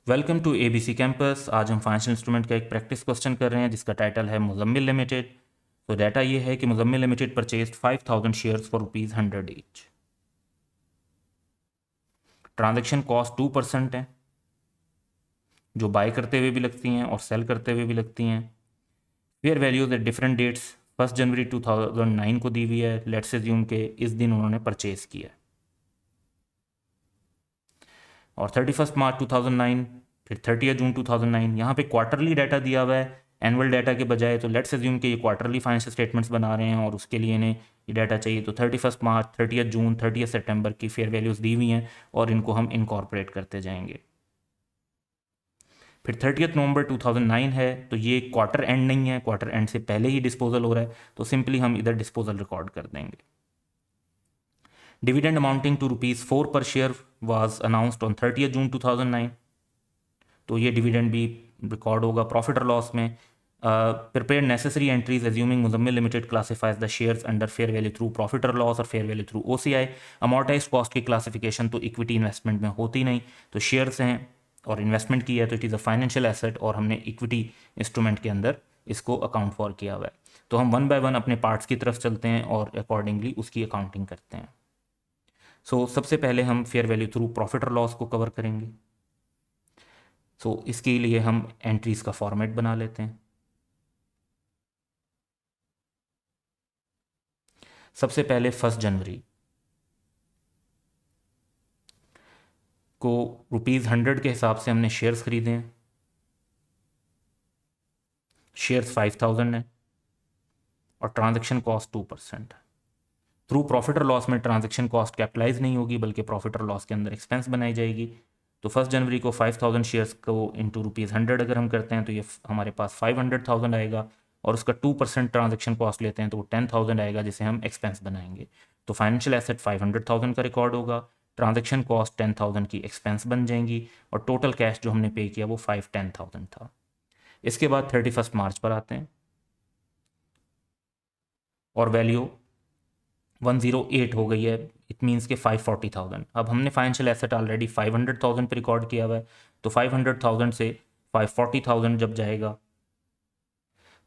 Welcome to ABC campus. आज हम financial instrument का एक प्रैक्टिस क्वेश्चन कर रहे हैं जिसका टाइटल है मुज़म्मिल लिमिटेड। तो डाटा ये है कि Muzammil limited purchased 5000 shares for ₹100 each. Transaction cost 2% है, जो बाय करते हुए भी लगती हैं और सेल करते हुए भी लगती हैं। Fair values at different dates 1 जनवरी 2009 को दी हुई है। लेट्स अज्यूम के इस दिन उन्होंने परचेज किया है। और 31 मार्च 2009, फिर 30 जून 2009। यहाँ पे क्वार्टरली डाटा दिया हुआ है एनुअल डाटा के बजाय। तो लेट्स अज्यूम कि ये क्वार्टरली फाइनेंशियल स्टेटमेंट्स बना रहे हैं और उसके लिए इन्हें ये डाटा चाहिए। तो 31 मार्च, 30 जून, 30 सितंबर की फेयर वैल्यूज़ दी हुई हैं और इनको हम इनकॉर्पोरेट करते जाएंगे। फिर 30 नवंबर 2009 है, तो ये क्वार्टर एंड नहीं है, क्वार्टर एंड से पहले ही डिस्पोजल हो रहा है, तो सिंपली हम इधर डिस्पोजल रिकॉर्ड कर देंगे। डिविडेंड अमाउंटिंग टू ₹4 पर शेयर वाज अनाउंस्ड ऑन 30 जून 2009। तो ये डिविडेंड भी रिकॉर्ड होगा प्रॉफिट और लॉस में। Prepare necessary entries assuming Muzammil limited classifies the shares under fair value through profit और लॉस और fair value through OCI. Amortise cost की क्लासिफिकेशन तो इक्विटी इन्वेस्टमेंट में होती नहीं, तो शेयर्स हैं और इन्वेस्टमेंट की है तो it is a financial asset और हमने इक्विटी इंस्ट्रूमेंट के अंदर इसको अकाउंट फॉर किया हुआ है। तो हम वन बाय वन अपने पार्ट्स की तरफ चलते हैं और अकॉर्डिंगली उसकी अकाउंटिंग करते हैं। सबसे पहले हम फेयर वैल्यू थ्रू प्रॉफिट और लॉस को कवर करेंगे। इसके लिए हम एंट्रीज का फॉर्मेट बना लेते हैं। सबसे पहले 1 जनवरी को ₹100 के हिसाब से हमने शेयर्स खरीदे हैं। शेयर्स 5000 है और ट्रांजैक्शन कॉस्ट 2% है। थ्रू प्रॉफिट और लॉस में ट्रांजैक्शन कॉस्ट कैपिटलाइज नहीं होगी बल्कि प्रॉफिट और लॉस के अंदर एक्सपेंस बनाई जाएगी। तो 1 जनवरी को 5000 शेयर्स को इंटू ₹100 अगर हम करते हैं तो ये हमारे पास 500,000 आएगा और उसका 2% ट्रांजैक्शन कॉस्ट लेते हैं तो वो 10,000 आएगा जिसे हम एक्सपेंस बनाएंगे। तो फाइनेंशियल एसेट 500,000 का रिकॉर्ड होगा, ट्रांजैक्शन कॉस्ट 10,000 की एक्सपेंस बन जाएंगी और टोटल कैश जो हमने पे किया वो 510,000 था। इसके बाद 31 मार्च पर आते हैं और वैल्यू 108 हो गई है। इट मीन्स के 540,000। अब हमने फाइनेंशियल एसेट ऑलरेडी 500,000 पे रिकॉर्ड किया हुआ है, तो 500,000 से 540,000 जब जाएगा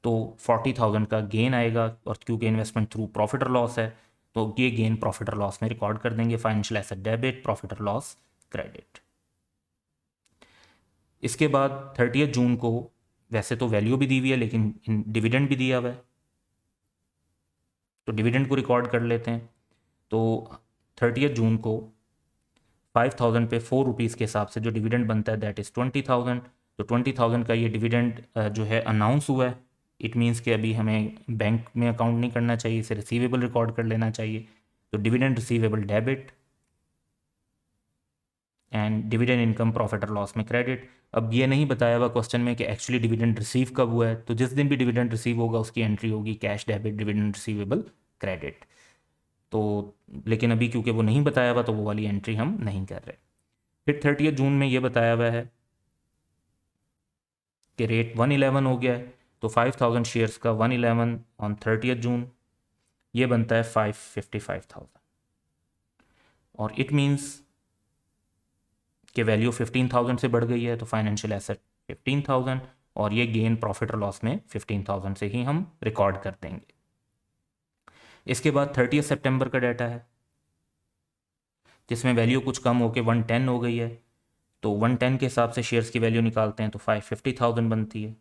तो 40,000 का गेन आएगा और क्योंकि इन्वेस्टमेंट थ्रू प्रॉफिट और लॉस है तो ये गेन प्रॉफिट और लॉस में रिकॉर्ड कर देंगे। फाइनेंशियल एसेट डेबिट, प्रॉफिट और लॉस क्रेडिट। इसके बाद 30 जून को वैसे तो वैल्यू भी दी हुई है लेकिन डिविडेंड भी दिया हुआ है, तो डिविडेंड को रिकॉर्ड कर लेते हैं। तो 30 जून को 5000 पे ₹4 के हिसाब से जो डिविडेंड बनता है दैट इज़ 20,000। तो 20,000 का ये डिविडेंड जो है अनाउंस हुआ है। इट मीन्स कि अभी हमें बैंक में अकाउंट नहीं करना चाहिए, इसे रिसीवेबल रिकॉर्ड कर लेना चाहिए। तो dividend receivable debit and dividend income profit और लॉस में क्रेडिट। अब ये नहीं बताया हुआ क्वेश्चन में कि एक्चुअली डिविडेंड रिसीव कब हुआ है, तो जिस दिन भी डिविडेंड रिसीव होगा उसकी एंट्री होगी cash debit dividend receivable credit. तो लेकिन अभी क्योंकि वो नहीं बताया हुआ तो वो वाली एंट्री हम नहीं कर रहे। फिर 30 जून में ये बताया हुआ है कि रेट 111 हो गया है, तो 5000 शेयर्स का 111 ऑन 30 जून ये बनता है 555,000 और इट मीन्स कि वैल्यू 15,000 से बढ़ गई है तो फाइनेंशियल एसेट 15,000 और ये गेन प्रॉफिट और लॉस में 15,000 से ही हम रिकॉर्ड कर देंगे। इसके बाद 30 सितंबर का डाटा है जिसमें वैल्यू कुछ कम होकर 110 हो गई है, तो 110 के हिसाब से शेयर्स की वैल्यू निकालते हैं तो 550,000 बनती है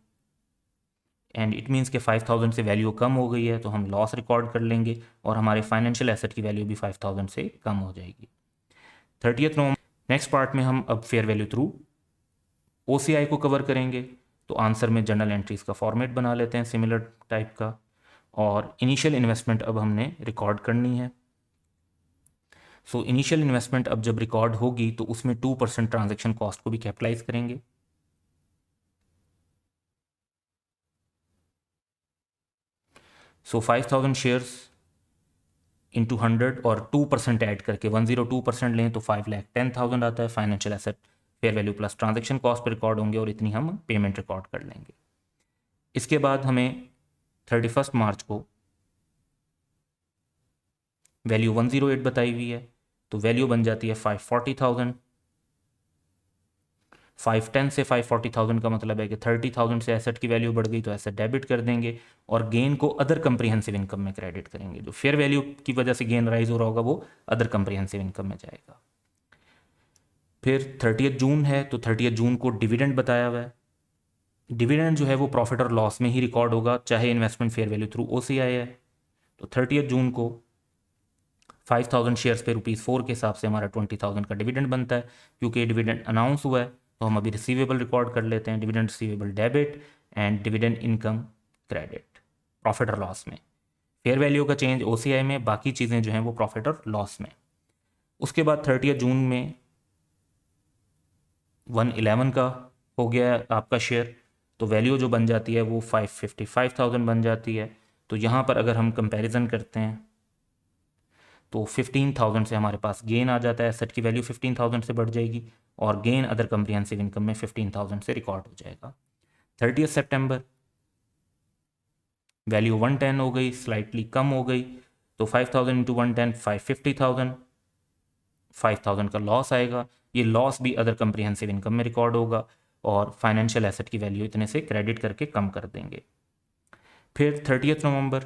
एंड इट मीन्स के 5,000 से वैल्यू कम हो गई है तो हम लॉस रिकॉर्ड कर लेंगे और हमारे फाइनेंशियल एसेट की वैल्यू भी 5,000 से कम हो जाएगी। 30 नवंबर नेक्स्ट पार्ट में हम अब फेयर वैल्यू थ्रू ओसीआई को कवर करेंगे। तो आंसर में जर्नल एंट्रीज का फॉर्मेट बना लेते हैं सिमिलर टाइप का और इनिशियल इन्वेस्टमेंट अब हमने रिकॉर्ड करनी है। इनिशियल इन्वेस्टमेंट अब जब रिकॉर्ड होगी तो उसमें 2% ट्रांजेक्शन कॉस्ट को भी कैपिटलाइज करेंगे। 5,000 शेयर्स इंटू 100 और 2% ऐड करके 102% लें तो 5,10,000 आता है। Financial asset fair value plus transaction cost per record होंगे और इतनी हम पेमेंट रिकॉर्ड कर लेंगे। इसके बाद हमें 31 मार्च को वैल्यू 108 बताई हुई है, तो वैल्यू बन जाती है 540,000। 510 से 540,000 का मतलब है कि 30,000 से एसेट की वैल्यू बढ़ गई तो एसेट डेबिट कर देंगे और गेन को अदर कंप्रीहेंसिव इनकम में क्रेडिट करेंगे। जो फेयर वैल्यू की वजह से गेन राइज हो रहा होगा वो अदर कंप्रीहेंसिव इनकम में जाएगा। फिर 30 जून है तो 30 जून को डिविडेंड बताया हुआ है। डिविडेंड जो है वो प्रॉफिट और लॉस में ही रिकॉर्ड होगा, चाहे investment fair value through OCI है। तो 30 जून को 5,000 शेयर्स पे ₹4 के हिसाब से हमारा 20,000 का डिविडेंड बनता है। क्योंकि डिविडेंड अनाउंस हुआ है तो हम अभी रिसीवेबल रिकॉर्ड कर लेते हैं, dividend receivable debit and dividend income credit profit और लॉस में। फेयर वैल्यू का चेंज OCI में, बाकी चीज़ें जो हैं वो प्रॉफिट और लॉस में। उसके बाद 30 जून में 111 का हो गया आपका शेयर, तो वैल्यू जो बन जाती है वो 555,000 बन जाती है। तो यहाँ पर अगर हम कंपैरिजन करते हैं तो 15,000 से हमारे पास गेन आ जाता है, एसेट की वैल्यू 15,000 से बढ़ जाएगी और गेन अदर कम्प्रिहेंसिव इनकम में 15,000 से रिकॉर्ड हो जाएगा। 30 सितंबर वैल्यू 110 हो गई, स्लाइटली कम हो गई, तो 5,000 इंटू 110 550,000, 5,000 का लॉस आएगा। ये लॉस भी अदर कम्प्रिहेंसिव इनकम में रिकॉर्ड होगा और फाइनेंशियल एसेट की वैल्यू इतने से क्रेडिट करके कम कर देंगे। फिर 30 नवंबर